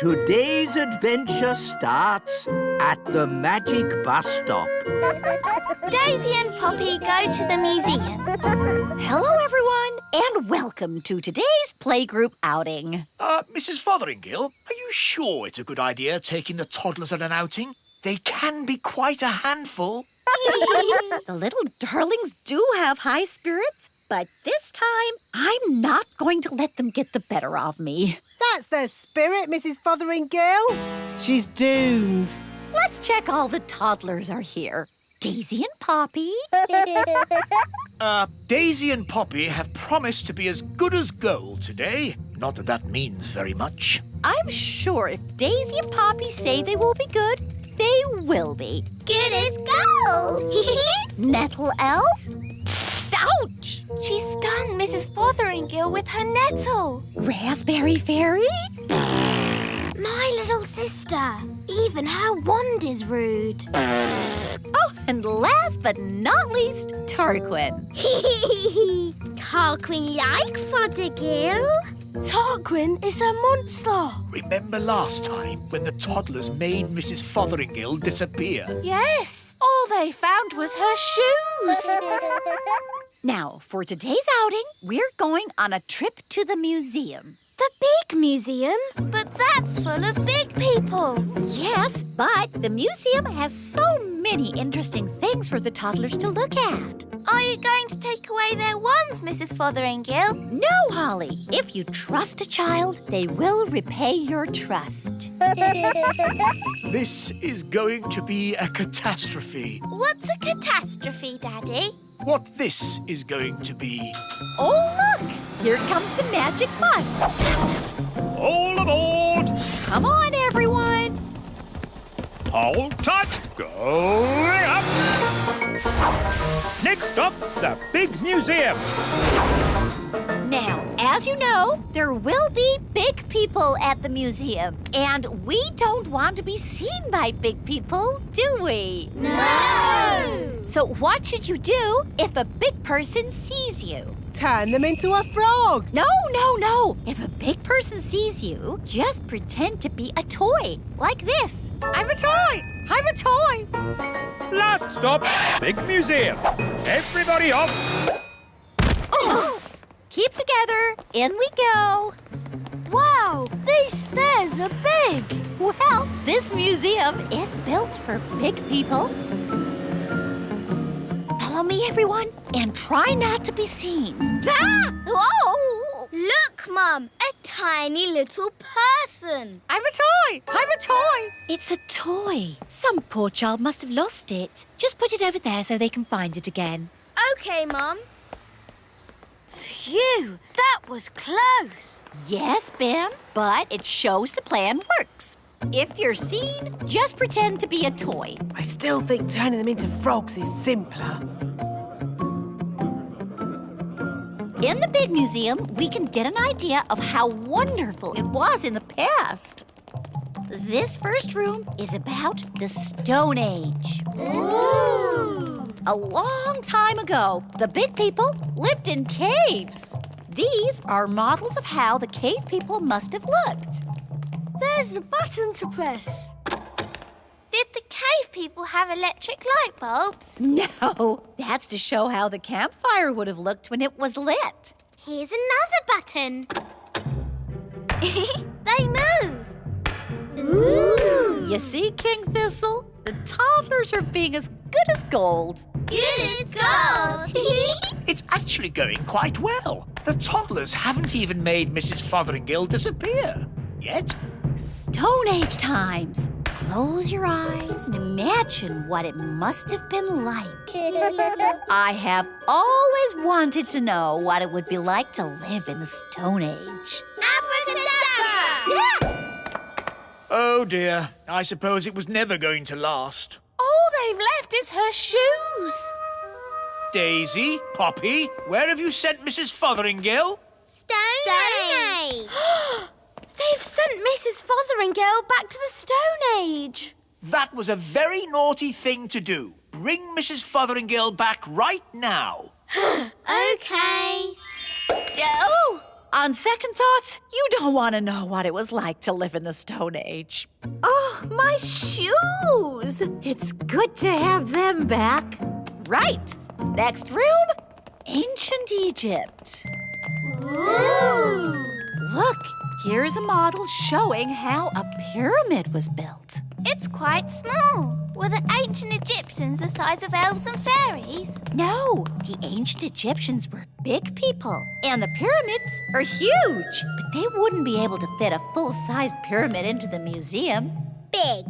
Today's adventure starts at the magic bus stop. Daisy and Poppy go to the museum. Hello, everyone, and welcome to today's playgroup outing. Mrs. Fotheringill, are you sure it's a good idea taking the toddlers on an outing? They can be quite a handful. The little darlings do have high spirits, but this time I'm not going to let them get the better of me. That's the spirit, Mrs. Fotheringill. She's doomed. Let's check all the toddlers are here. Daisy and Poppy. Daisy and Poppy have promised to be as good as gold today. Not that that means very much. I'm sure if Daisy and Poppy say they will be good, they will be. Good as gold. Nettle elf? Ouch! She stung Mrs. Fotheringill with her nettle. Raspberry fairy? My little sister. Even her wand is rude. Oh, and last but not least, Tarquin. Tarquin like Fothergill. Tarquin is a monster. Remember last time when the toddlers made Mrs. Fotheringill disappear? Yes, all they found was her shoes. Now, for today's outing, we're going on a trip to the museum. The big museum? But that's full of big people. Yes, but the museum has so many interesting things for the toddlers to look at. Are you going to take away their wands, Mrs. Fotheringill? No, Holly. If you trust a child, they will repay your trust. This is going to be a catastrophe. What's a catastrophe, Daddy? What this is going to be. Oh, look! Here comes the magic bus. All aboard! Come on, everyone. Hold tight! Going up! Next up, the big museum. Now, as you know, there will be big people at the museum. And we don't want to be seen by big people, do we? No! So what should you do if a big person sees you? Turn them into a frog. No. If a big person sees you, just pretend to be a toy, like this. I'm a toy. I'm a toy. Last stop, big museum. Everybody off. Oh. Keep together. In we go. Wow, these stairs are big. Well, this museum is built for big people. Follow me, everyone, and try not to be seen. Ah! Oh! Look, Mum, a tiny little person. I'm a toy. I'm a toy. It's a toy. Some poor child must have lost it. Just put it over there so they can find it again. Okay, Mum. Phew, that was close. Yes, Ben, but it shows the plan works. If you're seen, just pretend to be a toy. I still think turning them into frogs is simpler. In the big museum, we can get an idea of how wonderful it was in the past. This first room is about the Stone Age. Ooh! A long time ago, the big people lived in caves. These are models of how the cave people must have looked. There's a button to press. Did the cave people have electric light bulbs? No, that's to show how the campfire would have looked when it was lit. Here's another button. They move. Ooh! You see, King Thistle? The toddlers are being as good as gold. Good as gold. It's actually going quite well. The toddlers haven't even made Mrs. Fotheringill disappear. Yet. Stone Age times. Close your eyes and imagine what it must have been like. I have always wanted to know what it would be like to live in the Stone Age. Abracadabra! Oh dear, I suppose it was never going to last. All they've left is her shoes. Daisy, Poppy, where have you sent Mrs. Fotheringill? Stone Age. They've sent Mrs. Fotheringill back to the Stone Age. That was a very naughty thing to do. Bring Mrs. Fotheringill back right now. Okay. Oh, On second thoughts, you don't want to know what it was like to live in the Stone Age. Oh, my shoes! It's good to have them back. Right. Next room, Ancient Egypt. Ooh. Look, here's a model showing how a pyramid was built. It's quite small. Were the ancient Egyptians the size of elves and fairies? No, the ancient Egyptians were big people, and the pyramids are huge. But they wouldn't be able to fit a full-sized pyramid into the museum. Big.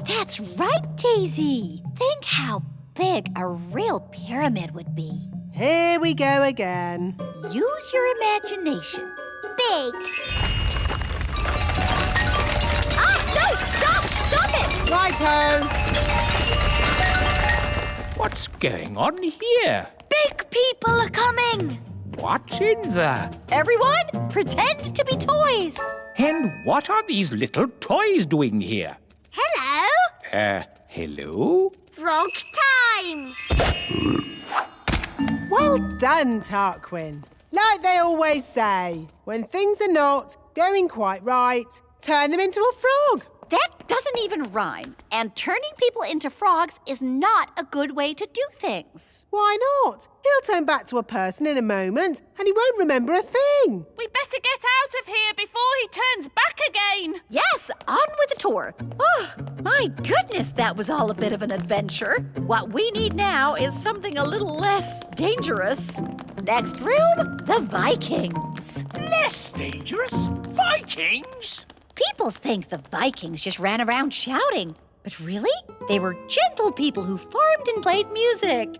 That's right, Daisy. Think how big a real pyramid would be. Here we go again. Use your imagination. Big. Ah, no! Stop! Stop it! Righto. What's going on here? Big people are coming! What's in there? Everyone, pretend to be toys. And what are these little toys doing here? Hello. Hello? Frog time. Well done, Tarquin. Like they always say, when things are not going quite right, turn them into a frog. That doesn't even rhyme. And turning people into frogs is not a good way to do things. Why not? He'll turn back to a person in a moment and he won't remember a thing. We better get out of here before he turns back again. Yes, on with the tour. Oh, my goodness, that was all a bit of an adventure. What we need now is something a little less dangerous. Next room, the Vikings. Less dangerous? Vikings? People think the Vikings just ran around shouting. But really, they were gentle people who farmed and played music.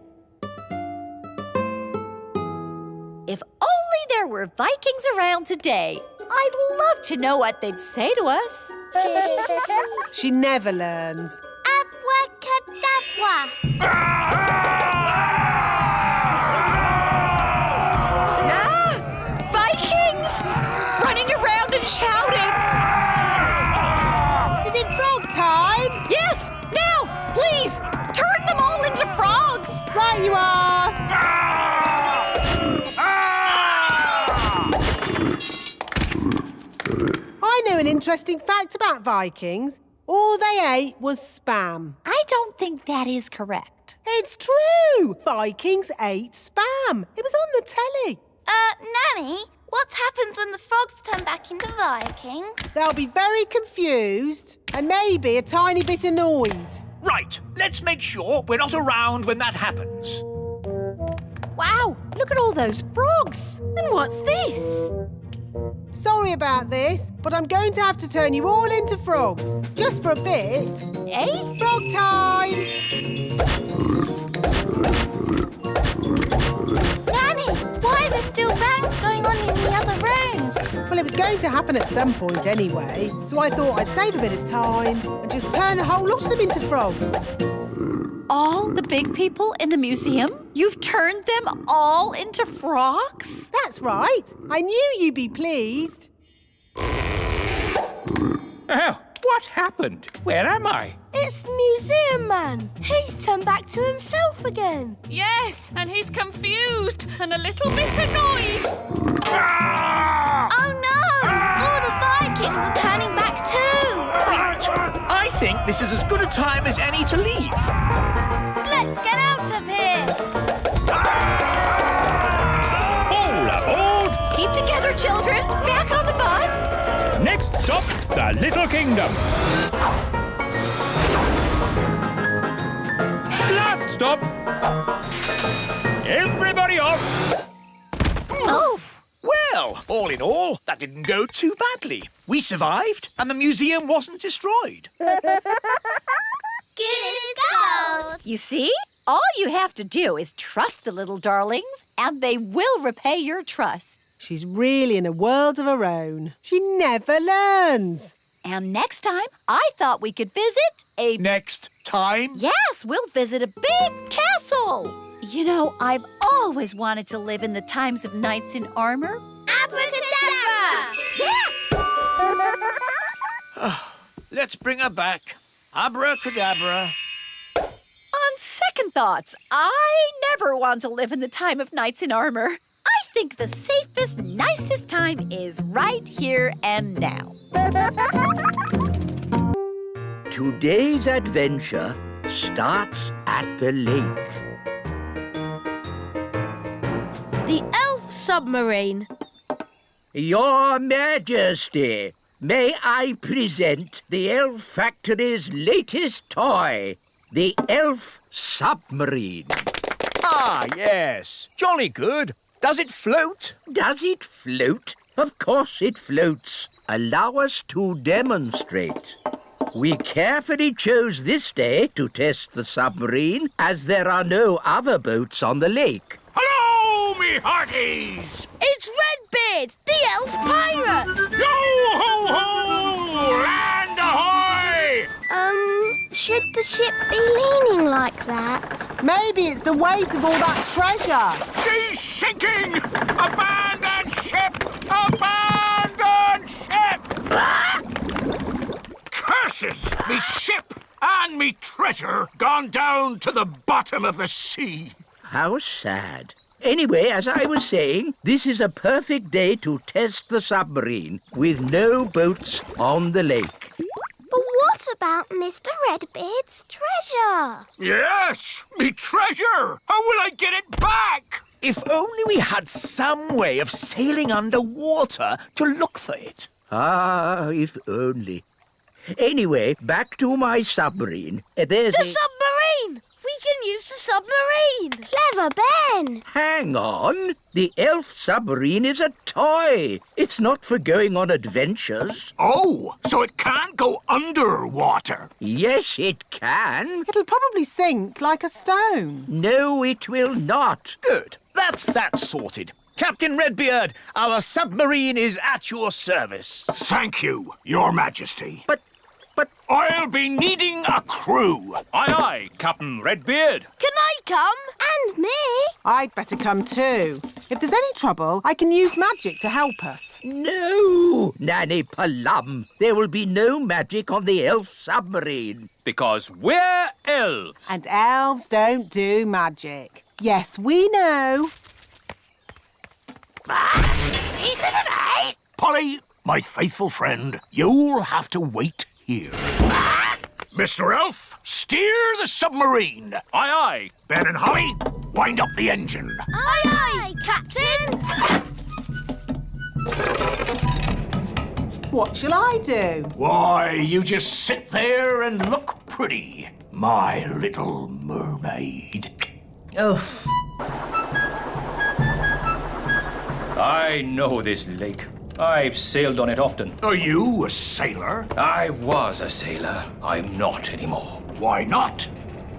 If only there were Vikings around today. I'd love to know what they'd say to us. She never learns. Abracadabra. Ah! Vikings! Running around and shouting. Is it frog time? Yes, now, please, turn them all into frogs. Right you are. I know an interesting fact about Vikings. All they ate was spam. I don't think that is correct. It's true. Vikings ate spam. It was on the telly. Nanny, what happens when the frogs turn back into Vikings? They'll be very confused and maybe a tiny bit annoyed. Right, let's make sure we're not around when that happens. Wow, look at all those frogs. And what's this? Sorry about this, but I'm going to have to turn you all into frogs. Just for a bit. Eh? Frog time! Nanny, why are there still bangs going on in the other rooms? Well, it was going to happen at some point anyway, so I thought I'd save a bit of time and just turn the whole lot of them into frogs. All the big people in the museum? You've turned them all into frogs? That's right. I knew you'd be pleased. Oh, what happened? Where am I? It's the museum man. He's turned back to himself again. Yes, and he's confused and a little bit annoyed. Oh no! All the Vikings are turning back too! Right, I think this is as good a time as any to leave. Let's get out of here! All aboard! Keep together, children. Back on the bus. Next stop, the Little Kingdom. Last stop. Everybody off. Oh, Well, all in all, that didn't go too badly. We survived, and the museum wasn't destroyed. Good as gold! you see? All you have to do is trust the little darlings, and they will repay your trust. She's really in a world of her own. She never learns. And next time, I thought we could visit a... Next time? Yes, we'll visit a big castle. You know, I've always wanted to live in the times of knights in armor. Abracadabra! Let's bring her back. Abracadabra. On second thoughts, I never want to live in the time of knights in armor. I think the safest, nicest time is right here and now. Today's adventure starts at the lake. The elf submarine. Your Majesty, may I present the Elf Factory's latest toy, the Elf Submarine. Ah, yes. Jolly good. Does it float? Does it float? Of course it floats. Allow us to demonstrate. We carefully chose this day to test the submarine, as there are no other boats on the lake. Hello, me hearties! It's Redbeard, the elf pirate. Yo-ho-ho! Land ahoy! Should the ship be leaning like that? Maybe it's the weight of all that treasure. She's sinking! Abandon ship! Abandon ship! Curses! Me ship and me treasure gone down to the bottom of the sea. How sad. Anyway, as I was saying, this is a perfect day to test the submarine with no boats on the lake. But what about Mr. Redbeard's treasure? Yes, me treasure! How will I get it back? If only we had some way of sailing underwater to look for it. Ah, if only. Anyway, back to my submarine. There's The a... submarine! We can use the submarine. Clever Ben! Hang on. The elf submarine is a toy. It's not for going on adventures. Oh, so it can't go underwater. Yes, it can. It'll probably sink like a stone. No, it will not. Good. That's that sorted. Captain Redbeard, our submarine is at your service. Thank you, Your Majesty. But I'll be needing a crew. Aye, aye, Captain Redbeard. Can I come? And me! I'd better come too. If there's any trouble, I can use magic to help us. no, Nanny Palum. There will be no magic on the elf submarine. Because we're elves. And elves don't do magic. Yes, we know. Polly, my faithful friend, you'll have to wait here. Mr. Elf, steer the submarine. Aye, aye. Ben and Holly, wind up the engine. Aye, aye, Captain! What shall I do? Why, you just sit there and look pretty, my little mermaid. I know this lake. I've sailed on it often. Are you a sailor? I was a sailor. I'm not anymore. Why not?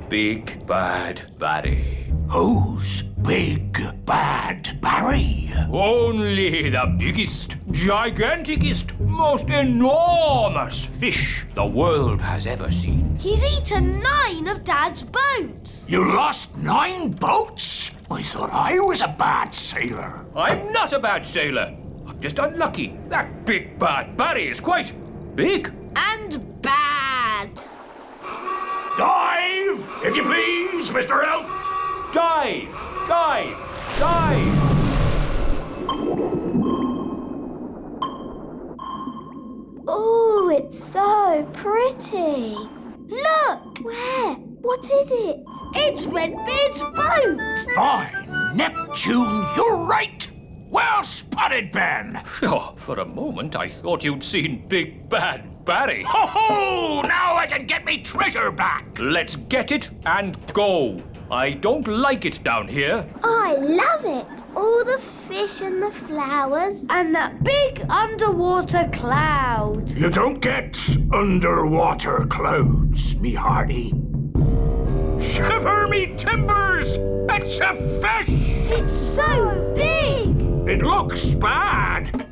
Big Bad Barry. Who's Big Bad Barry? Only the biggest, giganticest, most enormous fish the world has ever seen. He's eaten 9 of Dad's boats. You lost 9 boats? I thought I was a bad sailor. I'm not a bad sailor. I'm just unlucky. That Big Bad Barry is quite big. And bad. Dive, if you please, Mr. Elf. Dive! Dive! Dive! Oh, it's so pretty. Look! Where? What is it? It's Redbeard's boat. By Neptune, you're right. Well spotted, Ben. Oh, for a moment I thought you'd seen Big Bad Barry. Ho ho! Now I can get me treasure back. Let's get it and go. I don't like it down here. I love it. All the fish and the flowers. And that big underwater cloud. You don't get underwater clouds, me hearty. Shiver me timbers! It's a fish! It's so big. It looks bad.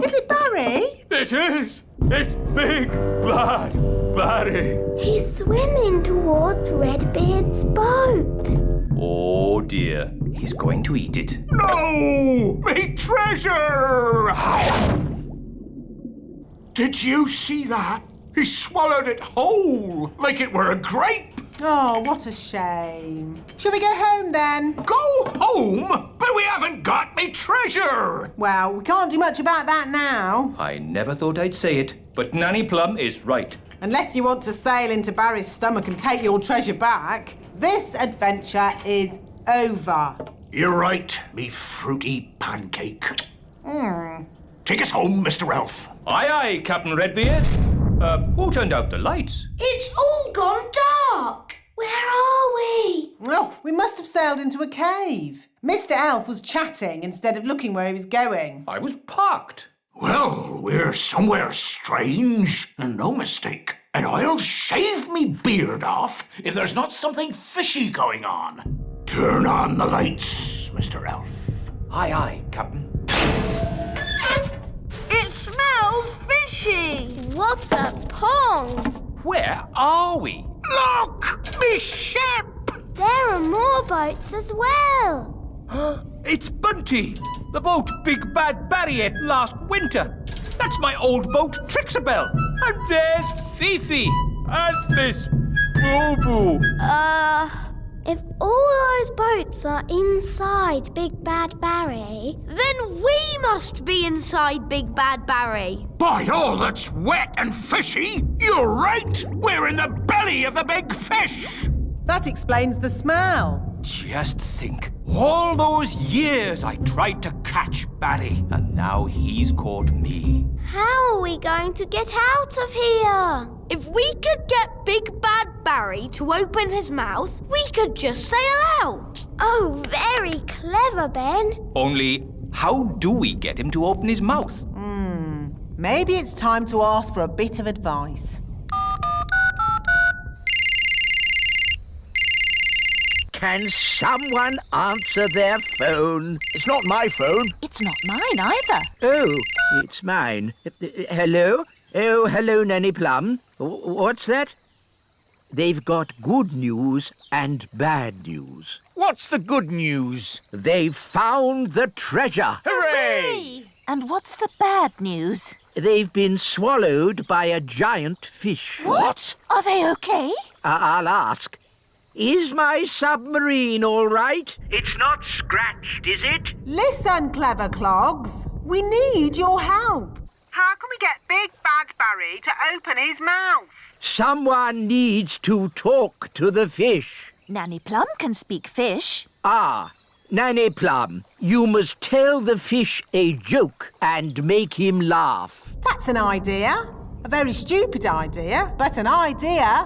Is it Barry? It is. It's Big Bad Barry. He's swimming towards Redbeard's boat. Oh dear. He's going to eat it. No! Me treasure! Did you see that? He swallowed it whole, like it were a grape. Oh, what a shame. Shall we go home then? Go home? But we haven't got me treasure! Well, we can't do much about that now. I never thought I'd say it, but Nanny Plum is right. Unless you want to sail into Barry's stomach and take your treasure back. This adventure is over. You're right, me fruity pancake. Take us home, Mr. Elf. Aye, aye, Captain Redbeard. Who turned out the lights? It's all gone dark. Where are we? Oh, we must have sailed into a cave. Mr. Elf was chatting instead of looking where he was going. I was parked. Well, we're somewhere strange, and no mistake. And I'll shave me beard off if there's not something fishy going on. Turn on the lights, Mr. Elf. Aye, aye, Captain. It smells fishy. What a pong! Where are we? Look! Me ship! There are more boats as well. It's Bunty, the boat Big Bad Barry ate last winter. That's my old boat, Trixabel. And there's Fifi. And Miss Boo-Boo. If all those boats are inside Big Bad Barry, Then we must be inside Big Bad Barry. By all that's wet and fishy, you're right! We're in the belly of the big fish! That explains the smell. Just think, all those years I tried to catch Barry, and now he's caught me. how are we going to get out of here? If we could get Big Bad Barry to open his mouth, we could just sail out. Oh, very clever, Ben. Only, how do we get him to open his mouth? Maybe it's time to ask for a bit of advice. Can someone answer their phone? It's not my phone. It's not mine either. Oh, it's mine. Hello? Oh, hello, Nanny Plum. What's that? They've got good news and bad news. What's the good news? They've found the treasure. Hooray! And what's the bad news? They've been swallowed by a giant fish. What? Are they okay? I'll ask. Is my submarine all right? It's not scratched, is it? Listen, clever clogs. We need your help. How can we get Big Bad Barry to open his mouth? Someone needs to talk to the fish. Nanny Plum can speak fish. Ah, Nanny Plum, you must tell the fish a joke and make him laugh. That's an idea. A very stupid idea, but an idea.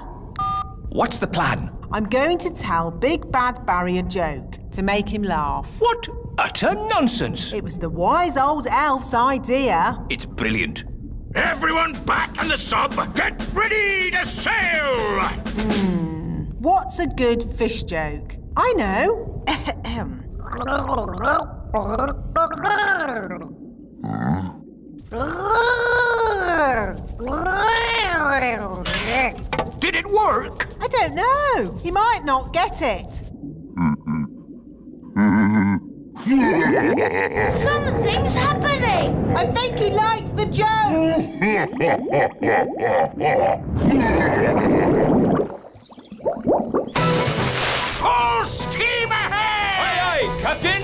What's the plan? I'm going to tell Big Bad Barry a joke to make him laugh. What utter nonsense! It was the wise old elf's idea. It's brilliant. Everyone back in the sub! Get ready to sail! What's a good fish joke? I know. Did it work? I don't know. He might not get it. Something's happening. I think he liked the joke. Full steam ahead! Aye, aye, Captain!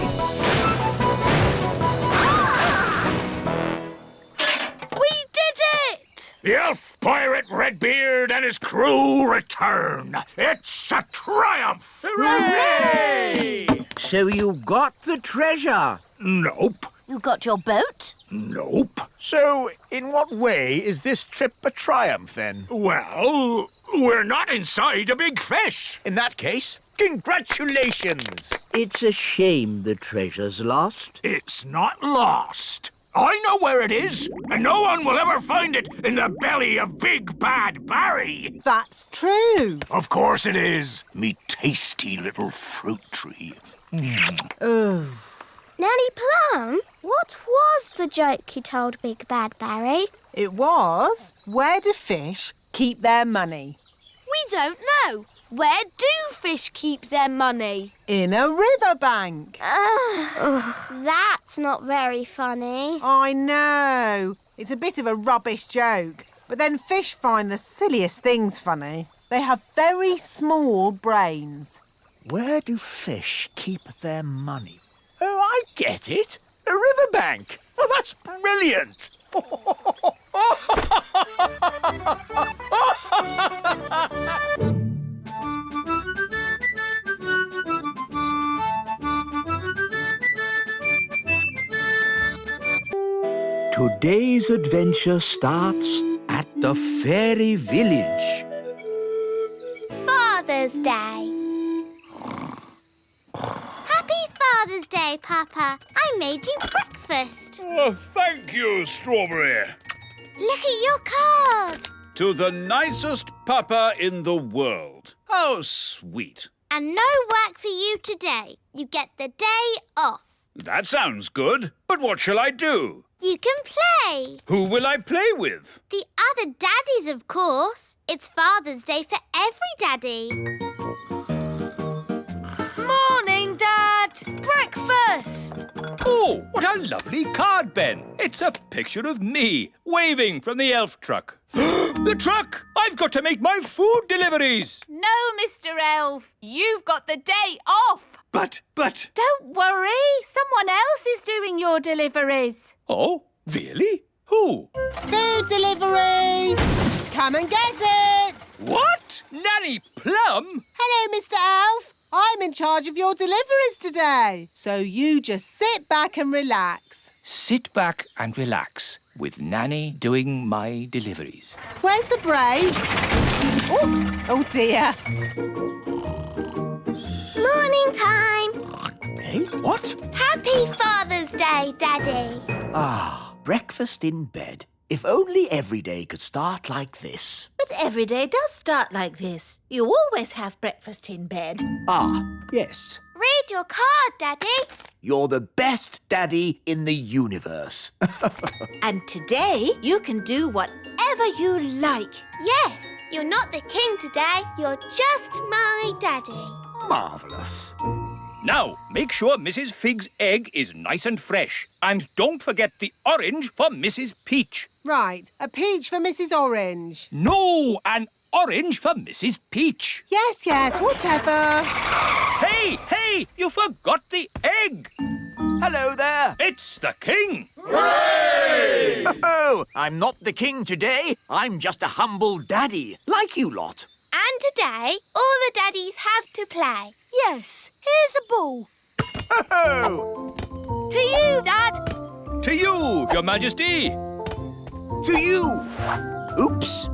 We did it! The elf pirate Redbeard and his crew return. It's a triumph! Hooray! So you got the treasure? Nope. You got your boat? Nope. So, in what way is this trip a triumph, then? Well, we're not inside a big fish. In that case, congratulations! It's a shame the treasure's lost. It's not lost. I know where it is, and no one will ever find it in the belly of Big Bad Barry. That's true. Of course it is, me tasty little fruit tree. Nanny Plum, what was the joke you told Big Bad Barry? It was, where do fish keep their money? We don't know. Where do fish keep their money? In a riverbank. That's not very funny. I know. It's a bit of a rubbish joke. But then fish find the silliest things funny. They have very small brains. Where do fish keep their money? Oh, I get it. A riverbank. Oh, that's brilliant. Today's adventure starts at the fairy village. Father's Day. Happy Father's Day, Papa. I made you breakfast. Oh, thank you, Strawberry. Look at your card. To the nicest papa in the world. How sweet. And no work for you today. You get the day off. That sounds good. But what shall I do? You can play. Who will I play with? The other daddies, of course. It's Father's Day for every daddy. Morning, Dad. Breakfast. Oh, what a lovely card, Ben. It's a picture of me, waving from the elf truck. The truck! I've got to make my food deliveries. No, Mr. Elf. You've got the day off. But... Don't worry. Someone else is doing your deliveries. Oh, really? Who? Food delivery! Come and get it! What? Nanny Plum? Hello, Mr. Elf. I'm in charge of your deliveries today. So you just sit back and relax. Sit back and relax with Nanny doing my deliveries. Where's the break? Oops! Oh, dear. Morning time. Hey, what? Happy Father's Day, Daddy. Ah, breakfast in bed. If only every day could start like this. But every day does start like this. You always have breakfast in bed. Ah, yes. Read your card, Daddy. You're the best daddy in the universe. And today you can do whatever you like. Yes, you're not the king today. You're just my daddy. Marvellous. Now, make sure Mrs. Fig's egg is nice and fresh. And don't forget the orange for Mrs. Peach. Right, a peach for Mrs. Orange. No, an orange for Mrs. Peach. Yes, whatever. Hey, you forgot the egg. Hello there. It's the king. Hooray! Oh, I'm not the king today. I'm just a humble daddy, like you lot. And today, all the daddies have to play. Yes, here's a ball. Oh, To you, Dad. To you, Your Majesty. to you. Oops.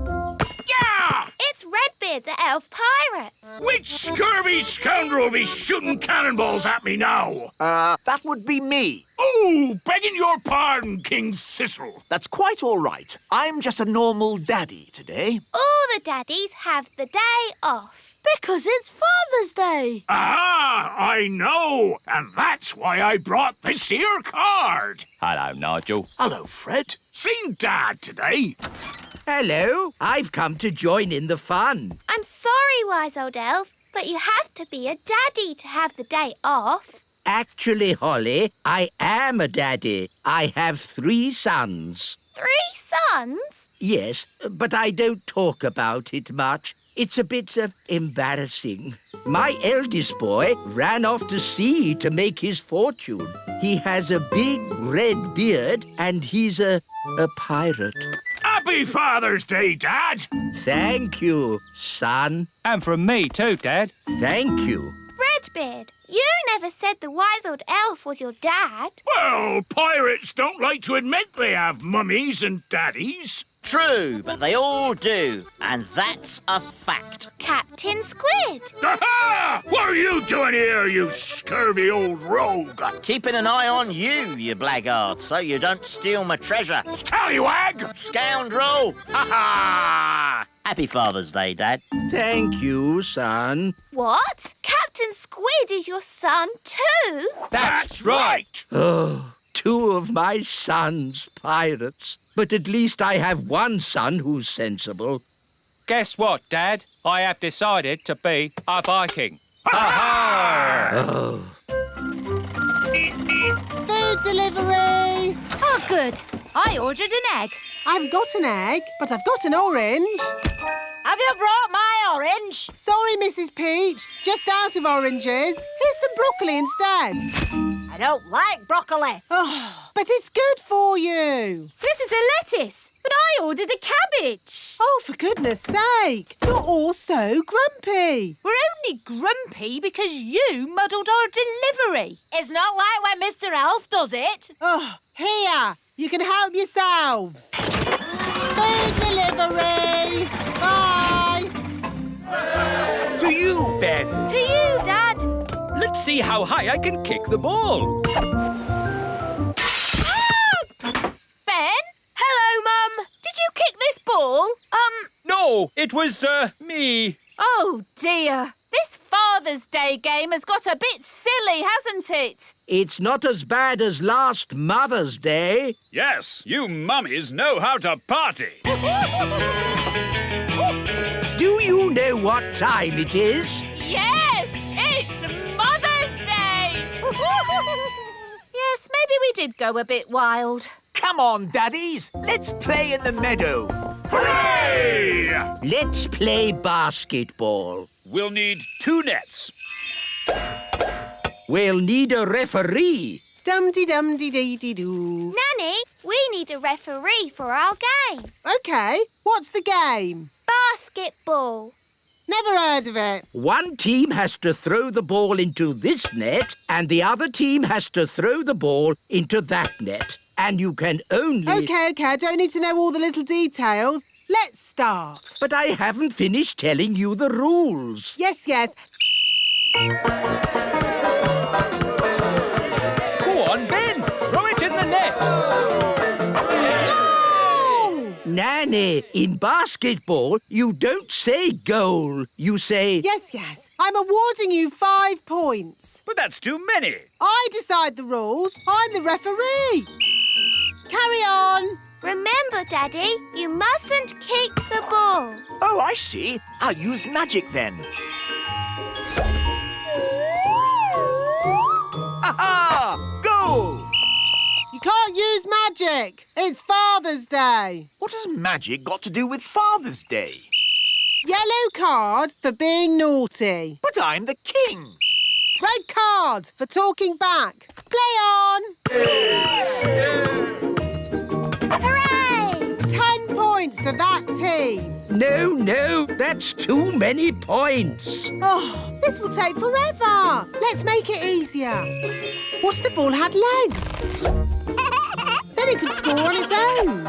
Yeah! It's Redbeard, the elf pirate. Which scurvy scoundrel be shooting cannonballs at me now? That would be me. Oh, begging your pardon, King Thistle. That's quite all right. I'm just a normal daddy today. All the daddies have the day off. Because it's Father's Day. Ah, I know. And that's why I brought this here card. Hello, Nigel. Hello, Fred. Seen Dad today. Hello, I've come to join in the fun. I'm sorry, wise old elf, but you have to be a daddy to have the day off. Actually, Holly, I am a daddy. I have 3 sons. 3 sons? Yes, but I don't talk about it much. It's a bit embarrassing. My eldest boy ran off to sea to make his fortune. He has a big red beard and he's a pirate. Happy Father's Day, Dad. Thank you, son. And from me too, Dad. Thank you. Redbeard, you never said the wise old elf was your dad. Well, pirates don't like to admit they have mummies and daddies. True, but they all do, and that's a fact. Captain Squid. Aha! What are you doing here, you scurvy old rogue? Keeping an eye on you, you blackguard, so you don't steal my treasure. Scallywag! Scoundrel! Ha ha! Happy Father's Day, Dad. Thank you, son. What? Captain Squid is your son too? That's right. Oh, 2 of my sons pirates. But at least I have one son who's sensible. Guess what, Dad? I have decided to be a Viking. Ha ha! Oh, Food delivery! Oh, good. I ordered an egg. I haven't got an egg, but I've got an orange. Have you brought my orange. Sorry, Mrs. Peach. Just out of oranges. Here's some broccoli instead. I don't like broccoli. Oh, but it's good for you. This is a lettuce, but I ordered a cabbage. Oh, for goodness sake. You're all so grumpy. We're only grumpy because you muddled our delivery. It's not like when Mr. Elf does it. Oh, here. You can help yourselves. Food delivery. Bye. To you, Ben. To you, Dad. Let's see how high I can kick the ball. Ben? Hello, Mum. Did you kick this ball? No, it was, me. Oh, dear. This Father's Day game has got a bit silly, hasn't it? It's not as bad as last Mother's Day. Yes, you mummies know how to party. Do you know what time it is? Yes, it's Mother's Day. Yes, maybe we did go a bit wild. Come on, daddies. Let's play in the meadow. Hooray! Let's play basketball. We'll need 2 nets. We'll need a referee. Dum-de-dum-de-dee-dee-doo. Nanny, we need a referee for our game. OK, what's the game? Basketball. Never heard of it. One team has to throw the ball into this net and the other team has to throw the ball into that net. And you can only... OK, I don't need to know all the little details. Let's start. But I haven't finished telling you the rules. Yes. Go on, Ben. Throw it in the net. No! Nanny, in basketball, you don't say goal. You say... Yes. I'm awarding you 5 points. But that's too many. I decide the rules. I'm the referee. Carry on. Remember, Daddy, you mustn't kick the ball. Oh, I see. I'll use magic then. Aha! Goal! You can't use magic. It's Father's Day. What has magic got to do with Father's Day? Yellow card for being naughty. But I'm the king. Red card for talking back. Play on. Hooray! 10 points to that team. No, that's too many points. Oh, this will take forever. Let's make it easier. What if the ball had legs? Then it could score on its own.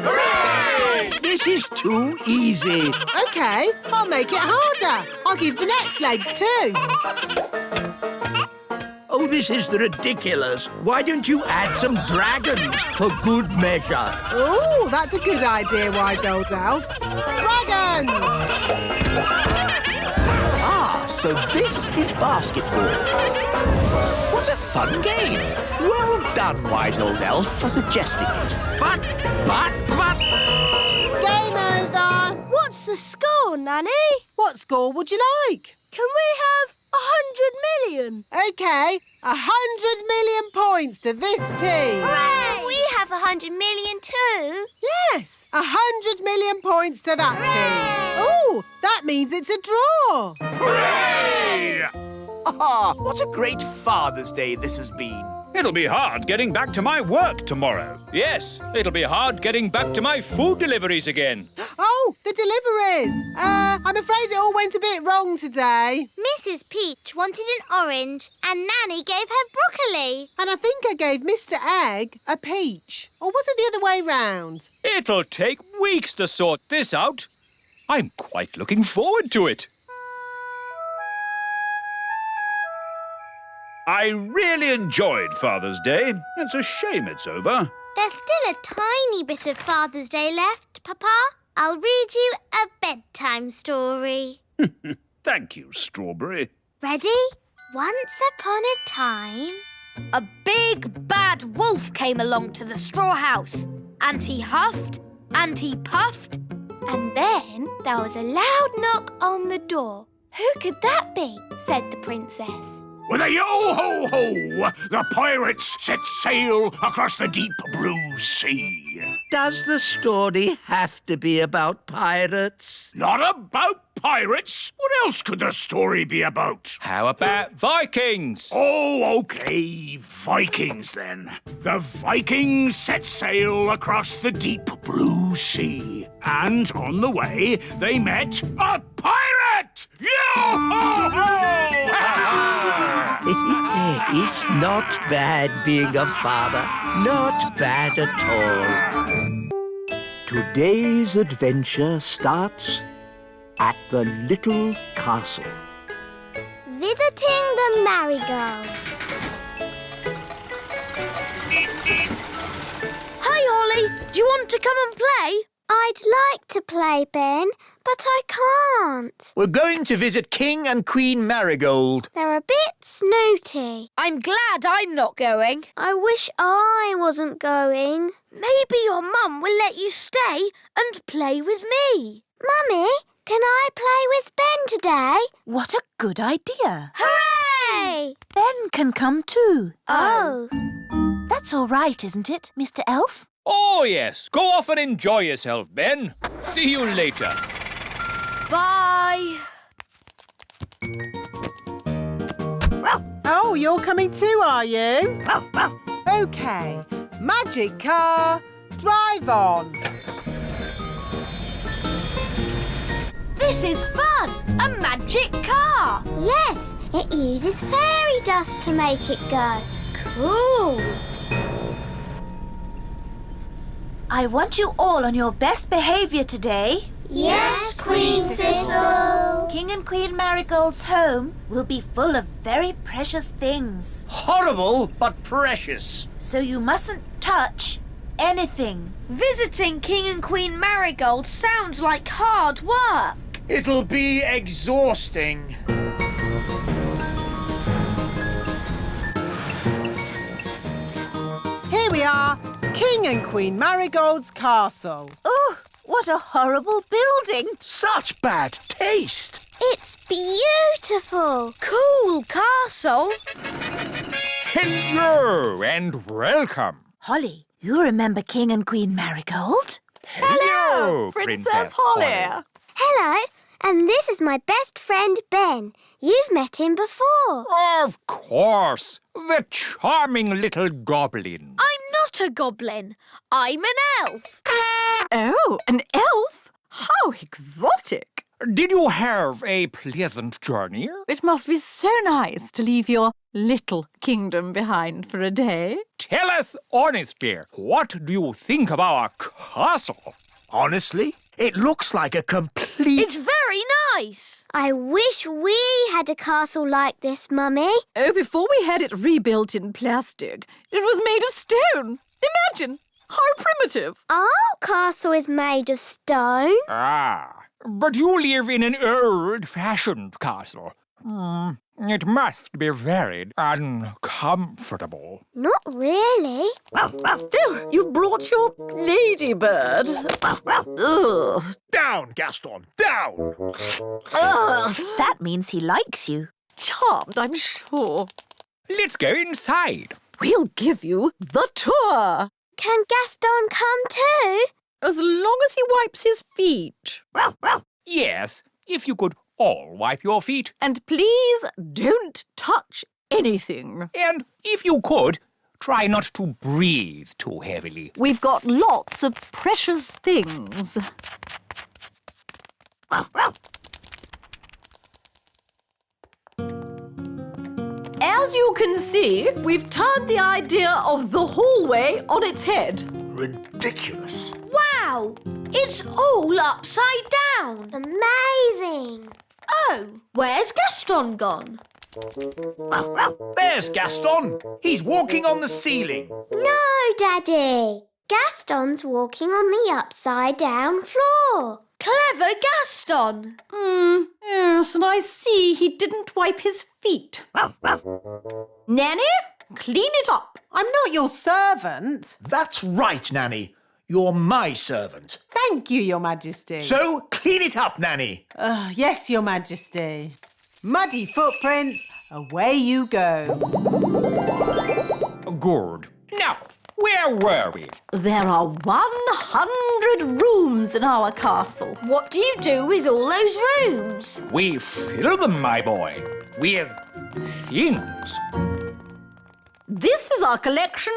Hooray! This is too easy. OK, I'll make it harder. I'll give the nets legs too. Oh, this is ridiculous. Why don't you add some dragons for good measure? Oh, that's a good idea, Wise Old Elf. Dragons! Ah, so this is basketball. What a fun game. Well done, Wise Old Elf, for suggesting it. But... Game over. What's the score, Nanny? What score would you like? Can we have 100 million? OK, 100 million points to this team. Hooray! We have 100 million too. Yes, 100 million points to that team. Oh, that means it's a draw. Hooray! Ah, what a great Father's Day this has been. It'll be hard getting back to my work tomorrow. Yes, it'll be hard getting back to my food deliveries again. Oh, the deliveries. I'm afraid it all went a bit wrong today. Mrs. Peach wanted an orange and Nanny gave her broccoli. And I think I gave Mr. Egg a peach. Or was it the other way round? It'll take weeks to sort this out. I'm quite looking forward to it. I really enjoyed Father's Day. It's a shame it's over. There's still a tiny bit of Father's Day left, Papa. I'll read you a bedtime story. Thank you, Strawberry. Ready? Once upon a time... A big bad wolf came along to the straw house, and he huffed and he puffed, And then there was a loud knock on the door. Who could that be? Said the princess. With a yo-ho-ho, the pirates set sail across the deep blue sea. Does the story have to be about pirates? Not about pirates. What else could the story be about? How about Vikings? Oh, OK, Vikings then. The Vikings set sail across the deep blue sea. And on the way, they met a pirate! It's not bad being a father. Not bad at all. Today's adventure starts at the little castle. Visiting the Marigolds. Hi, Holly. Do you want to come and play? I'd like to play, Ben, but I can't. We're going to visit King and Queen Marigold. They're a bit snooty. I'm glad I'm not going. I wish I wasn't going. Maybe your mum will let you stay and play with me. Mummy, can I play with Ben today? What a good idea. Hooray! Ben can come too. Oh. That's all right, isn't it, Mr. Elf? Oh, yes. Go off and enjoy yourself, Ben. See you later. Bye. Oh, you're coming too, are you? OK. Magic car, drive on. This is fun. A magic car. Yes, it uses fairy dust to make it go. Cool. I want you all on your best behaviour today. Yes, Queen Thistle. King and Queen Marigold's home will be full of very precious things. Horrible, but precious. So you mustn't touch anything. Visiting King and Queen Marigold sounds like hard work. It'll be exhausting. Here we are, King and Queen Marigold's castle. Oh, what a horrible building. Such bad taste. It's beautiful. Cool castle. Hello and welcome. Holly, you remember King and Queen Marigold? Hello, Princess Holly. Hello, and this is my best friend Ben. You've met him before. Of course. The charming little goblin. I'm not a goblin. I'm an elf. Oh, an elf? How exotic. Did you have a pleasant journey? It must be so nice to leave your little kingdom behind for a day. Tell us honestly, what do you think of our castle? Honestly, it looks like a complete... It's very nice. I wish we had a castle like this, Mummy. Oh, before we had it rebuilt in plastic, it was made of stone. Imagine, how primitive. Our castle is made of stone. Ah, but you live in an old-fashioned castle. It must be very uncomfortable. Not really. Oh, you've brought your ladybird. Ugh. Down, Gaston, down! That means he likes you. Charmed, I'm sure. Let's go inside. We'll give you the tour. Can Gaston come too? As long as he wipes his feet. Yes, if you could all wipe your feet. And please don't touch anything. And if you could, try not to breathe too heavily. We've got lots of precious things. As you can see, we've turned the idea of the hallway on its head. Ridiculous. Wow, it's all upside down. Amazing. Oh, where's Gaston gone? There's Gaston. He's walking on the ceiling. No, Daddy. Gaston's walking on the upside-down floor. Clever Gaston. Yes, and I see he didn't wipe his feet. Nanny, clean it up. I'm not your servant. That's right, Nanny. You're my servant. Thank you, Your Majesty. So, clean it up, Nanny. Yes, Your Majesty. Muddy footprints, away you go. Good. Now, where were we? There are 100 rooms in our castle. What do you do with all those rooms? We fill them, my boy, with things. This is our collection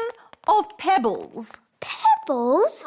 of pebbles. Pebbles?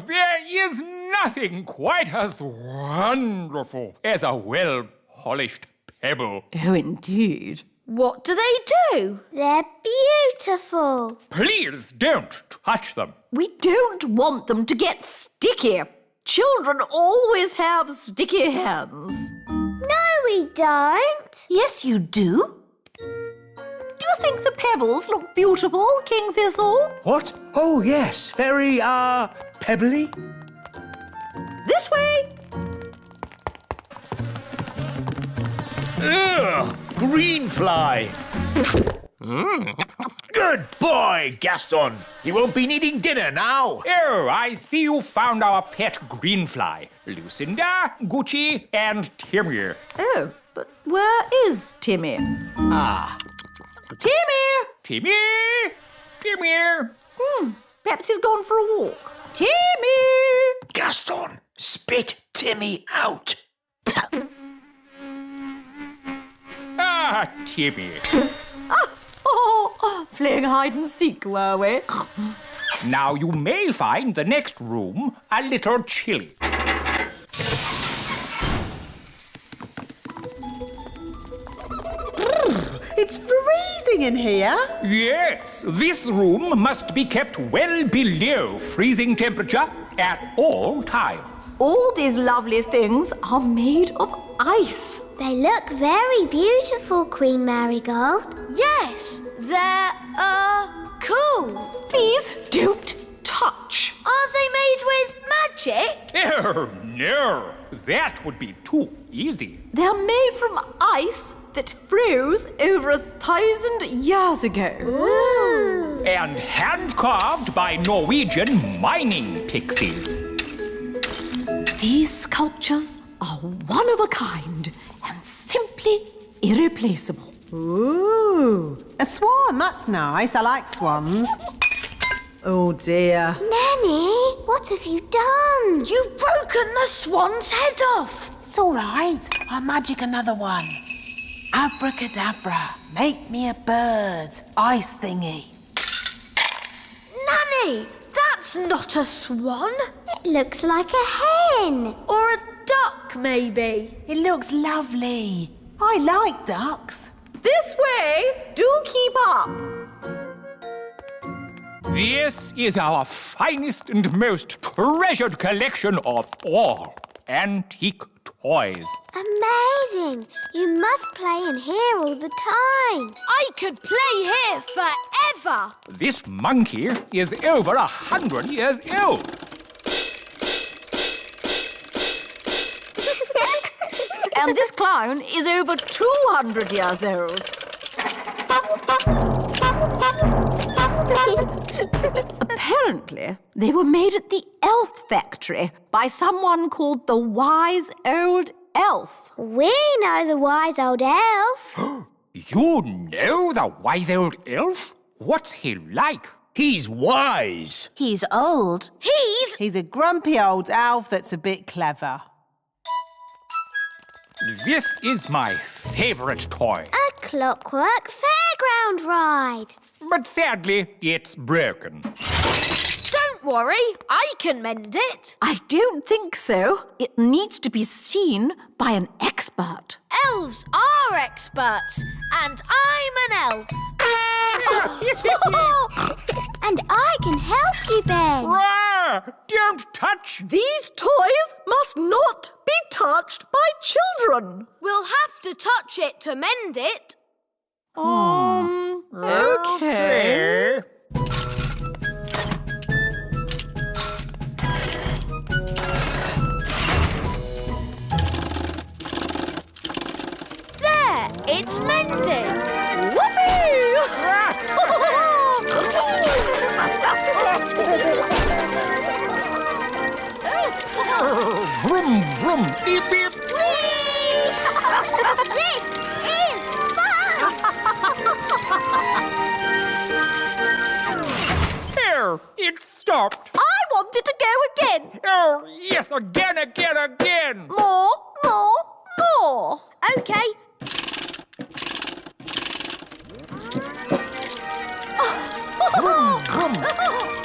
There is nothing quite as wonderful as a well-polished pebble. Oh, indeed. What do they do? They're beautiful. Please don't touch them. We don't want them to get sticky. Children always have sticky hands. No, we don't. Yes, you do. Do you think the pebbles look beautiful, King Thistle? What? Oh, yes. Very, pebbly. This way. Ugh, green fly. Good boy, Gaston. You won't be needing dinner now. Oh, I see you found our pet greenfly. Lucinda, Gucci, and Timmy. Oh, but where is Timmy? Timmy! Timmy! Timmy! Perhaps he's gone for a walk. Timmy! Gaston, spit Timmy out. Ah, Timmy. Playing hide and seek, were we? Now you may find the next room a little chilly. It's freezing in here. Yes, this room must be kept well below freezing temperature at all times. All these lovely things are made of ice. They look very beautiful, Queen Marigold. Yes, they're, cool. Please don't touch. Are they made with magic? Oh, no, that would be too easy. They're made from ice that froze over 1,000 years ago. Ooh. And hand-carved by Norwegian mining pixies. These sculptures are one of a kind and simply irreplaceable. Ooh, a swan. That's nice. I like swans. Oh, dear. Nanny, what have you done? You've broken the swan's head off. It's all right. I'll magic another one. Abracadabra. Make me a bird. Ice thingy. Nanny, that's not a swan. It looks like a hen. Or a duck, maybe. It looks lovely. I like ducks. This way! Do keep up! This is our finest and most treasured collection of all antique toys. Amazing. You must play in here all the time. I could play here forever. This monkey is over 100 years old. And this clown is over 200 years old. Apparently, they were made at the elf factory by someone called the Wise Old Elf. We know the wise old elf. You know the wise old elf? What's he like? He's wise. He's old. He's a grumpy old elf that's a bit clever. This is my favorite toy. A clockwork fairground ride. But sadly, it's broken. Don't worry, I can mend it. I don't think so. It needs to be seen by an expert. Elves are experts, and I'm an elf. And I can help you, Ben. Rah! Don't touch! These toys must not be touched by children. We'll have to touch it to mend it. Okay. There, it's mended. Vroom, vroom, beep, beep. Whee! This is fun! Again, again, again! More. OK.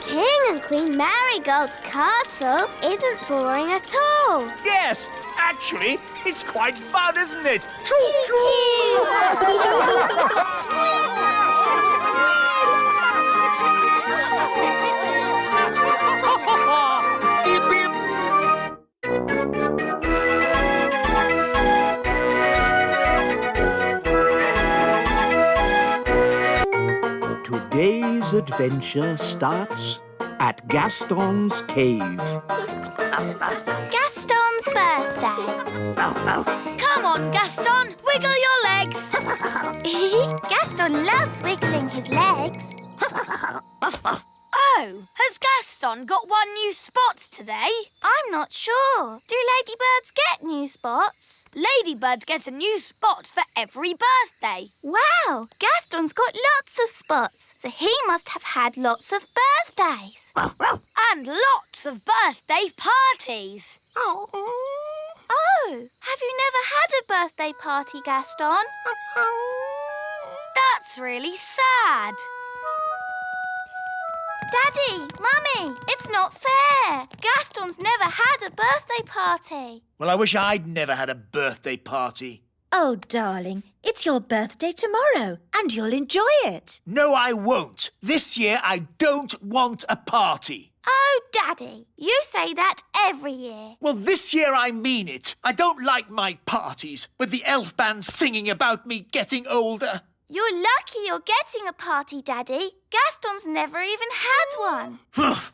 King and Queen Marigold's castle isn't boring at all. Yes, actually, it's quite fun, isn't it? Beep, beep. Today's adventure starts at Gaston's cave. Gaston's birthday. Come on, Gaston. Wiggle your legs. Gaston loves wiggling his legs. Oh, has Gaston got one new spot today? I'm not sure. Do ladybirds get new spots? Ladybirds get a new spot for every birthday. Wow, Gaston's got lots of spots, so he must have had lots of birthdays. And lots of birthday parties. Oh, have you never had a birthday party, Gaston? That's really sad. Daddy, Mummy, it's not fair. Gaston's never had a birthday party. Well, I wish I'd never had a birthday party. Oh, darling, it's your birthday tomorrow, and you'll enjoy it. No, I won't. This year, I don't want a party. Oh, Daddy, you say that every year. Well, this year I mean it. I don't like my parties, with the elf band singing about me getting older. You're lucky you're getting a party, Daddy. Gaston's never even had one.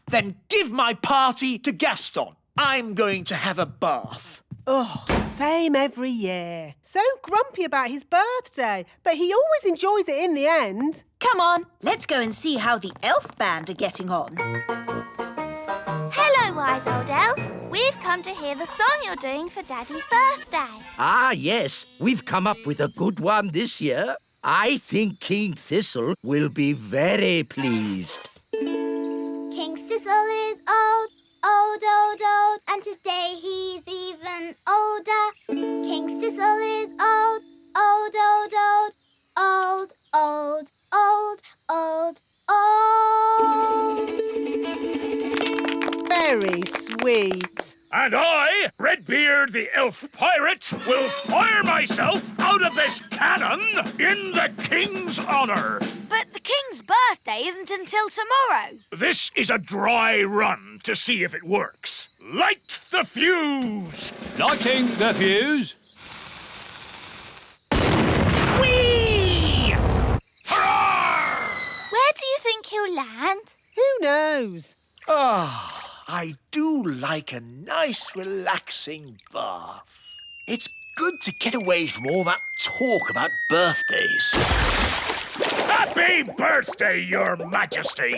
Then give my party to Gaston. I'm going to have a bath. Oh, same every year. So grumpy about his birthday, but he always enjoys it in the end. Come on, let's go and see how the elf band are getting on. Hello, wise old elf. We've come to hear the song you're doing for Daddy's birthday. Ah, yes, we've come up with a good one this year. I think King Thistle will be very pleased. King Thistle is old, old, old, old, and today he's even older. King Thistle is old, old, old, old, old, old, old, old, old. Very sweet. And I, Redbeard the Elf Pirate, will fire myself out of this cannon in the King's honour. But the King's birthday isn't until tomorrow. This is a dry run to see if it works. Light the fuse! Lighting the fuse. Whee! Hurrah! Where do you think he'll land? Who knows? I do like a nice, relaxing bath. It's good to get away from all that talk about birthdays. Happy birthday, Your Majesty!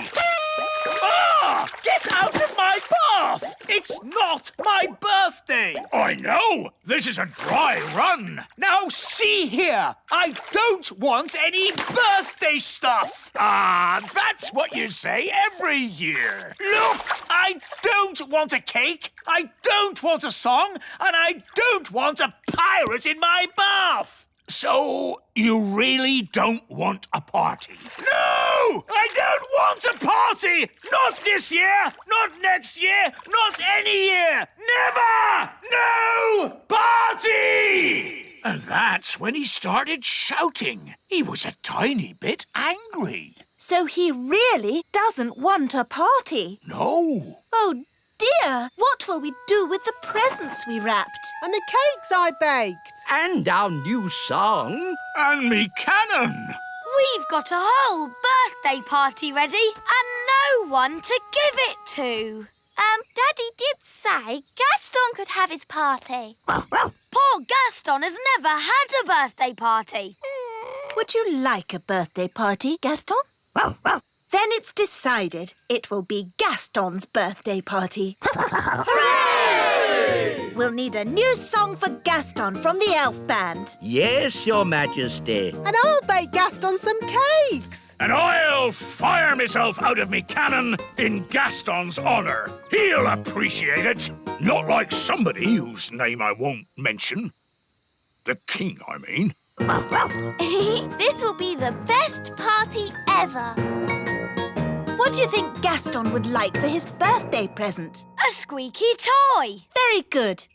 Get out of my bath! It's not my birthday! I know! This is a dry run! Now see here! I don't want any birthday stuff! That's what you say every year! Look! I don't want a cake, I don't want a song, and I don't want a pirate in my bath! So, you really don't want a party? No! I don't want a party! Not this year! Not next year! Not any year! Never! No party! And that's when he started shouting. He was a tiny bit angry. So he really doesn't want a party. No. Oh, dear. What will we do with the presents we wrapped? And the cakes I baked. And our new song. And me cannon. We've got a whole birthday party ready and no one to give it to. Daddy did say Gaston could have his party. Poor Gaston has never had a birthday party. Would you like a birthday party, Gaston? Then it's decided. It will be Gaston's birthday party. Hooray! We'll We'll need a new song for Gaston from the elf band. Yes, Your Majesty. And I'll bake Gaston some cakes. And I'll fire myself out of me cannon in Gaston's honour. He'll appreciate it. Not like somebody whose name I won't mention. The king, I mean. This will be the best party ever. What do you think Gaston would like for his birthday present? A squeaky toy. Very good.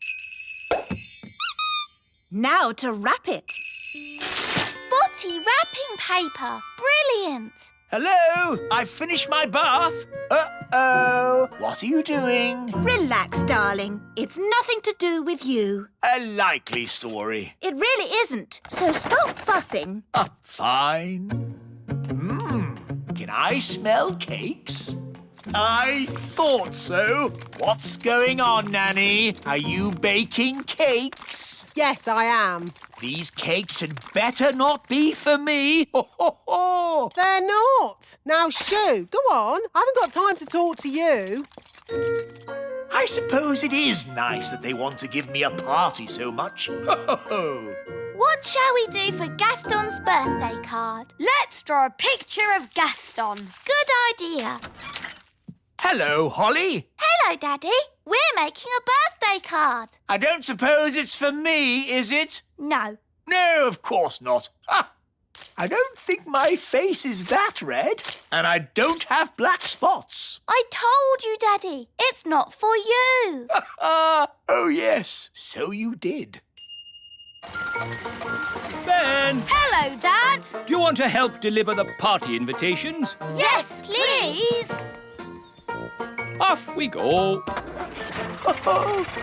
Now to wrap it. Spotty wrapping paper. Brilliant. Hello, I've finished my bath. Uh-oh, what are you doing? Relax, darling. It's nothing to do with you. A likely story. It really isn't, so stop fussing. Fine. Can I smell cakes? I thought so. What's going on, Nanny? Are you baking cakes? Yes, I am. These cakes had better not be for me. Ho, ho, ho. They're not. Now, shoo, go on. I haven't got time to talk to you. I suppose it is nice that they want to give me a party so much. Ho, ho, ho. What shall we do for Gaston's birthday card? Let's draw a picture of Gaston. Good idea. Hello, Holly. Hello, Daddy. We're making a birthday card. I don't suppose it's for me, is it? No. No, of course not. Ha! I don't think my face is that red, and I don't have black spots. I told you, Daddy. It's not for you. Oh, yes, so you did. Ben, Hello, Dad. do you want to help deliver the party invitations? Yes, please. Off we go.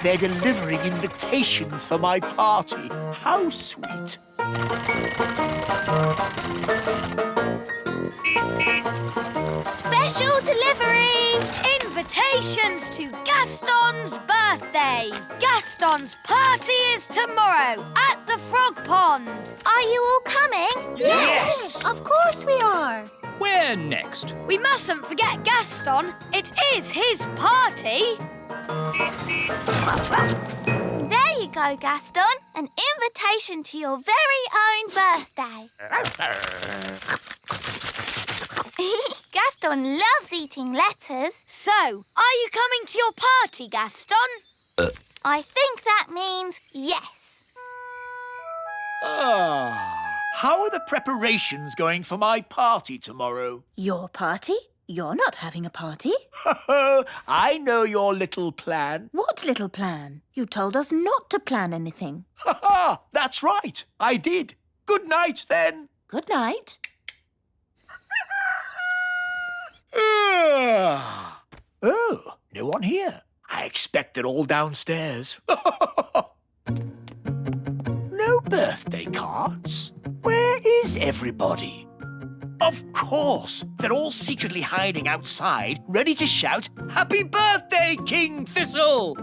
They're delivering invitations for my party. How sweet. Special delivery. Invitations to Gaston's birthday. Gaston's party is tomorrow at the Frog Pond. Are you all coming? Yes! Of course we are. Where next? We mustn't forget Gaston. It is his party. There you go, Gaston. An invitation to your very own birthday. Gaston loves eating letters. So, are you coming to your party, Gaston? I think that means yes. How are the preparations going for my party tomorrow? Your party? You're not having a party. I know your little plan. What little plan? You told us not to plan anything. That's right. I did. Good night, then. Good night. Oh, no one here. I expect they're all downstairs. No birthday cards? Where is everybody? Of course, they're all secretly hiding outside, ready to shout, "Happy birthday, King Thistle!"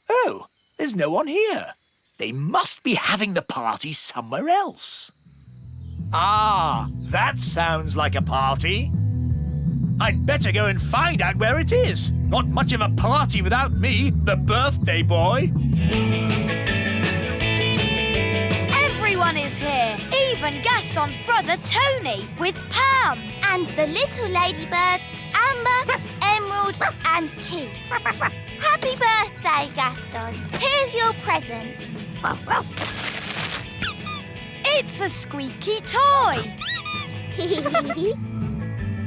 Oh, there's no one here. They must be having the party somewhere else. Ah, that sounds like a party. I'd better go and find out where it is. Not much of a party without me, the birthday boy. Everyone is here. Even Gaston's brother Tony with Pam. And the little ladybirds, Amber, Emerald and Keith. Happy birthday, Gaston. Here's your present. It's a squeaky toy.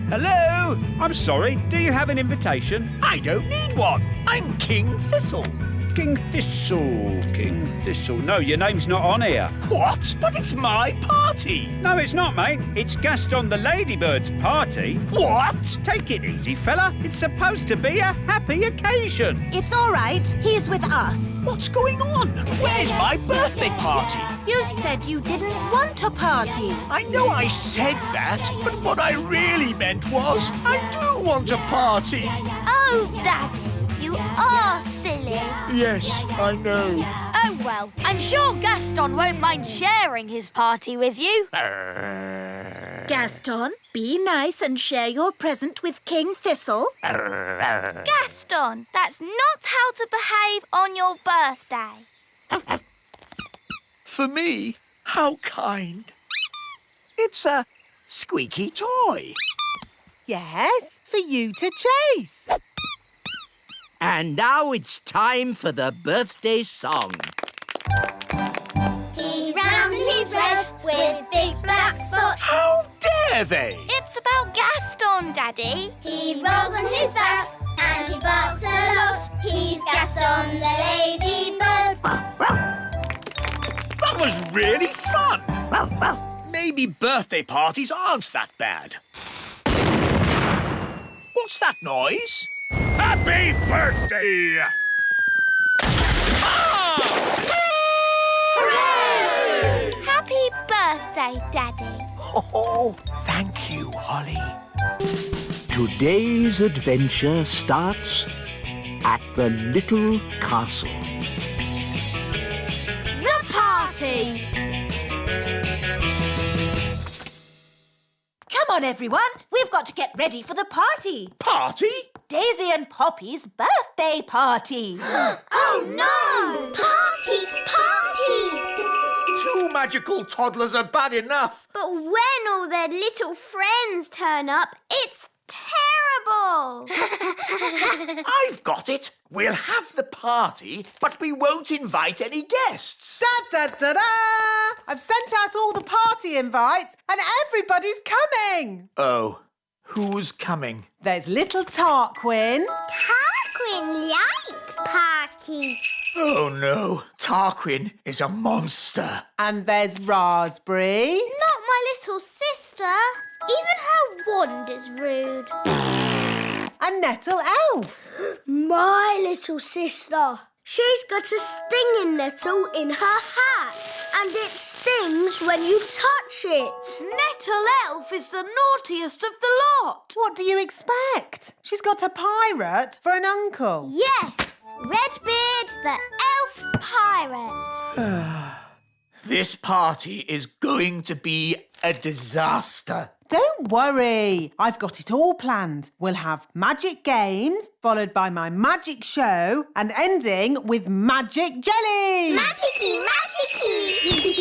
Hello? I'm sorry, do you have an invitation? I don't need one. I'm King Thistle. King Thistle, King Thistle. No, your name's not on here. What? But it's my party. No, it's not, mate. It's Gaston the Ladybird's party. What? Take it easy, fella. It's supposed to be a happy occasion. It's all right. He's with us. What's going on? Where's my birthday party? You said you didn't want a party. I know I said that, but what I really meant was I do want a party. Oh, Daddy, you are silly. Yes, I know. Oh, well, I'm sure Gaston won't mind sharing his party with you. Gaston, be nice and share your present with King Thistle. Gaston, that's not how to behave on your birthday. For me? How kind. It's a squeaky toy. Yes, for you to chase. And now it's time for the birthday song. He's round and he's red with big black spots. How dare they? It's about Gaston, Daddy. He rolls on his back and he barks a lot. He's Gaston the ladybird. That was really fun. Maybe birthday parties aren't that bad. What's that noise? Happy birthday! Happy birthday, Daddy. Oh, thank you, Holly. Today's adventure starts at the little castle. The party! Come on, everyone. We've got to get ready for the party. Party? Daisy and Poppy's birthday party. Oh, no! Party, party! Two magical toddlers are bad enough. But when all their little friends turn up, it's terrible! I've got it. We'll have the party, but we won't invite any guests. Da-da-da-da! I've sent out all the party invites and everybody's coming. Oh, who's coming? There's little Tarquin. Tarquin like party. Oh, no. Tarquin is a monster. And there's Raspberry. Not my little sister. Even her wand is rude. And Nettle Elf. My little sister. She's got a stinging nettle in her hat, and it stings when you touch it. Nettle Elf is the naughtiest of the lot. What do you expect? She's got a pirate for an uncle. Yes, Redbeard the elf pirate. This party is going to be a disaster. Don't worry, I've got it all planned. We'll have magic games, followed by my magic show, and ending with magic jelly. Magicy, magicy!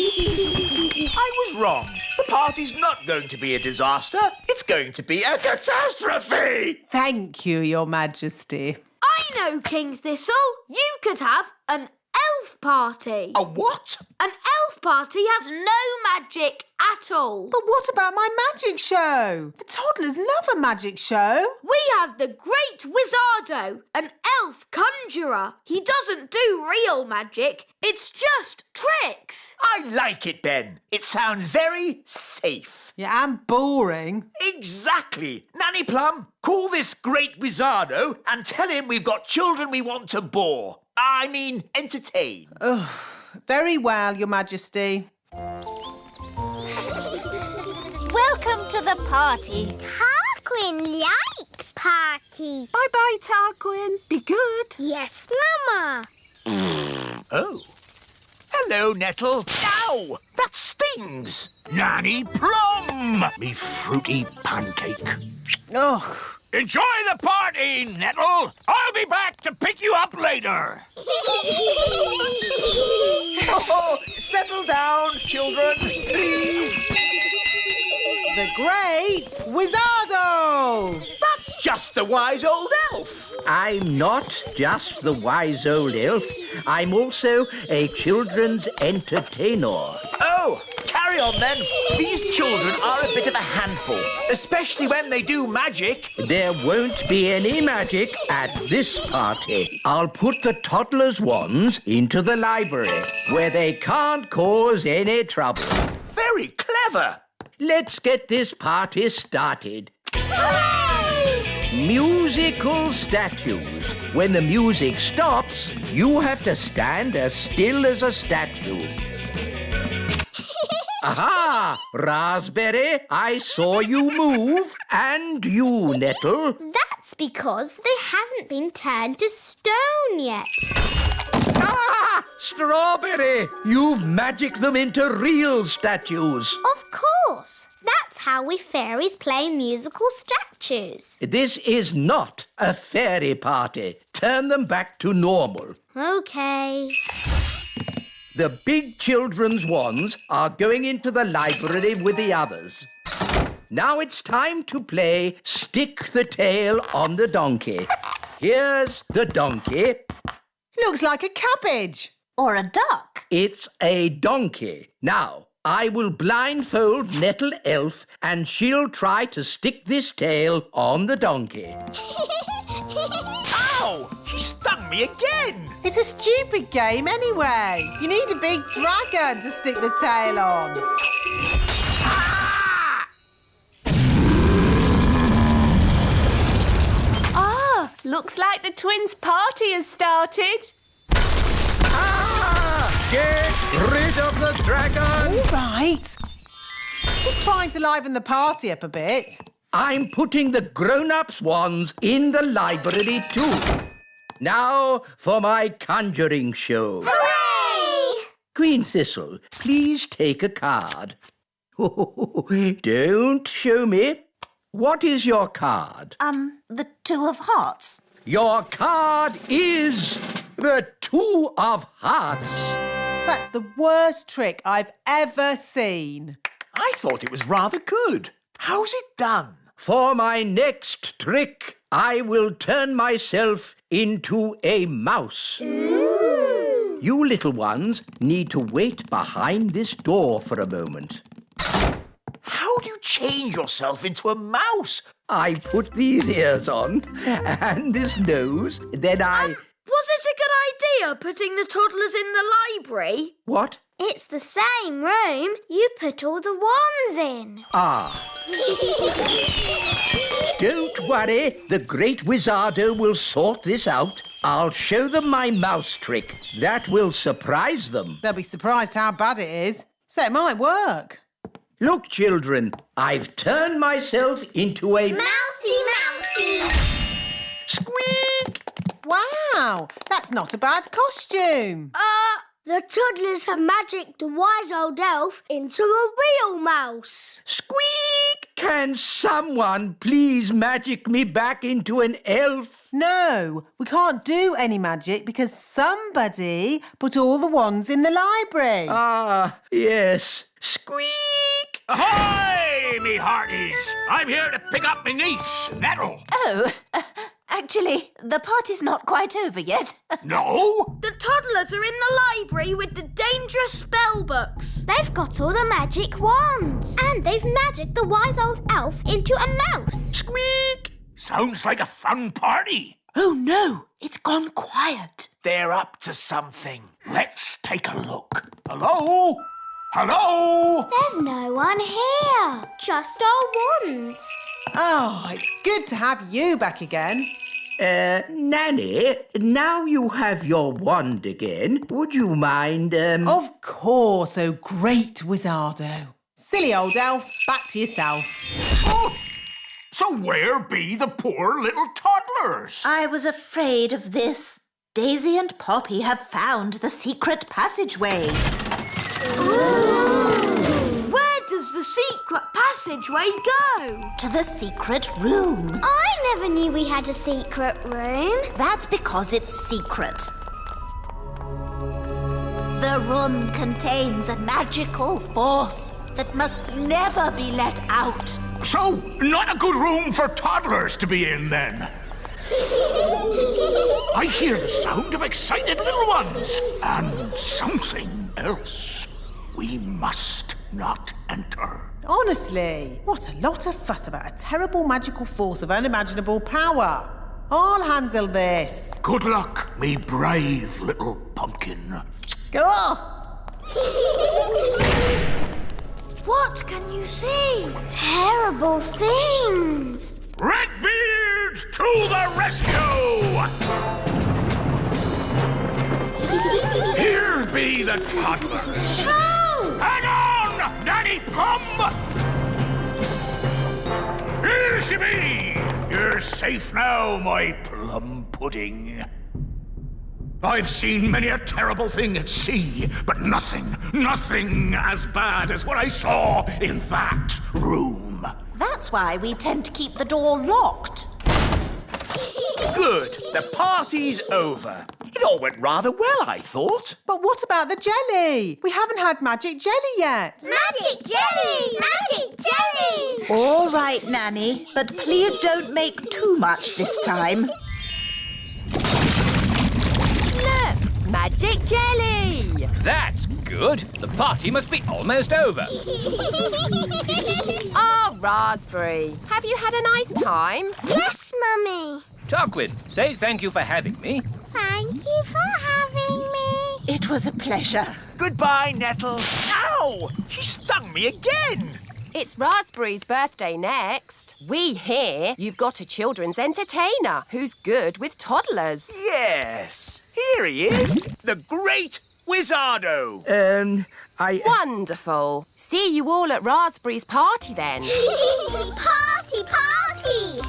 I was wrong. The party's not going to be a disaster. It's going to be a catastrophe. Thank you, Your Majesty. I know, King Thistle. You could have an elf party. A what? An elf party has no magic at all. But what about my magic show? The toddlers love a magic show. We have the Great Wizardo, an elf conjurer. He doesn't do real magic. It's just tricks. I like it, Ben. It sounds very safe. Yeah, and boring. Exactly. Nanny Plum, call this Great Wizardo and tell him we've got children we want to bore. I mean, entertain. Very well, Your Majesty. Welcome to the party. Tarquin like party. Bye-bye, Tarquin. Be good. Yes, Mama. Oh. Hello, Nettle. Ow! That stings. Nanny Plum! Me fruity pancake. Ugh. Enjoy the party, Nettle. I'll be back to pick you up later. Oh, settle down, children, please. The Great Wizardo! That's just the wise old elf. I'm not just the wise old elf. I'm also a children's entertainer. Oh, carry on then. These children are a bit of a handful, especially when they do magic. There won't be any magic at this party. I'll put the toddlers' wands into the library, where they can't cause any trouble. Very clever. Let's get this party started. Hooray! Musical statues. When the music stops, you have to stand as still as a statue. Aha! Raspberry, I saw you move. And you, Nettle. That's because they haven't been turned to stone yet. Ah! Strawberry! You've magicked them into real statues. Of course. That's how we fairies play musical statues. This is not a fairy party. Turn them back to normal. OK. The big children's wands are going into the library with the others. Now it's time to play Stick the Tail on the Donkey. Here's the donkey. Looks like a cabbage. Or a duck. It's a donkey. Now, I will blindfold Nettle Elf and she'll try to stick this tail on the donkey. Ow! She stung me again! It's a stupid game anyway. You need a big dragon to stick the tail on. Ah, looks like the twins' party has started. Get rid of the dragon! All right. Just trying to liven the party up a bit. I'm putting the grown-ups' wands in the library too. Now for my conjuring show. Hooray! Queen Thistle, please take a card. Don't show me. What is your card? The Two of Hearts. Your card is the Two of Hearts. That's the worst trick I've ever seen. I thought it was rather good. How's it done? For my next trick, I will turn myself into a mouse. Ooh. You little ones need to wait behind this door for a moment. How do you change yourself into a mouse? I put these ears on and this nose, then I... Was it a good idea putting the toddlers in the library? What? It's the same room you put all the wands in. Ah. Don't worry, the great Wizardo will sort this out. I'll show them my mouse trick. That will surprise them. They'll be surprised how bad it is. So it might work. Look, children, I've turned myself into a... Mousy! Squeak! Wow, that's not a bad costume. The toddlers have magicked the wise old elf into a real mouse. Squeak! Can someone please magic me back into an elf? No, we can't do any magic because somebody put all the wands in the library. Ah, yes. Squeak! Ahoy, me hearties! I'm here to pick up me niece, Nettle. Oh, actually, the party's not quite over yet. No? The toddlers are in the library with the dangerous spell books. They've got all the magic wands. And they've magicked the wise old elf into a mouse. Squeak! Sounds like a fun party. Oh, no, it's gone quiet. They're up to something. Let's take a look. Hello? Hello? There's no one here. Just our wands. Oh, it's good to have you back again. Nanny, now you have your wand again. Would you mind, Of course, oh great Wizardo. Silly old elf, back to yourself. Oh, so where be the poor little toddlers? I was afraid of this. Daisy and Poppy have found the secret passageway. Where does the secret passageway go? To the secret room. I never knew we had a secret room. That's because it's secret. The room contains a magical force that must never be let out. So, not a good room for toddlers to be in, then. I hear the sound of excited little ones and something else. We must not enter. Honestly, what a lot of fuss about a terrible magical force of unimaginable power. I'll handle this. Good luck, me brave little pumpkin. Go! What can you see? Terrible things. Redbeards to the rescue! Here be the toddlers. Hang on, Nanny Plum! Here she be! You're safe now, my plum pudding. I've seen many a terrible thing at sea, but nothing as bad as what I saw in that room. That's why we tend to keep the door locked. Good. The party's over. It all went rather well, I thought. But what about the jelly? We haven't had magic jelly yet. Magic jelly! Magic jelly! All right, Nanny, but please don't make too much this time. Look, magic jelly. That's good. The party must be almost over. Ah, Raspberry, have you had a nice time? Yes, Mummy. Tarquin, say thank you for having me. Thank you for having me. It was a pleasure. Goodbye, Nettle. Ow! She stung me again. It's Raspberry's birthday next. We hear you've got a children's entertainer who's good with toddlers. Yes. Here he is. The great Wizardo. Wonderful. See you all at Raspberry's party then. Party, party!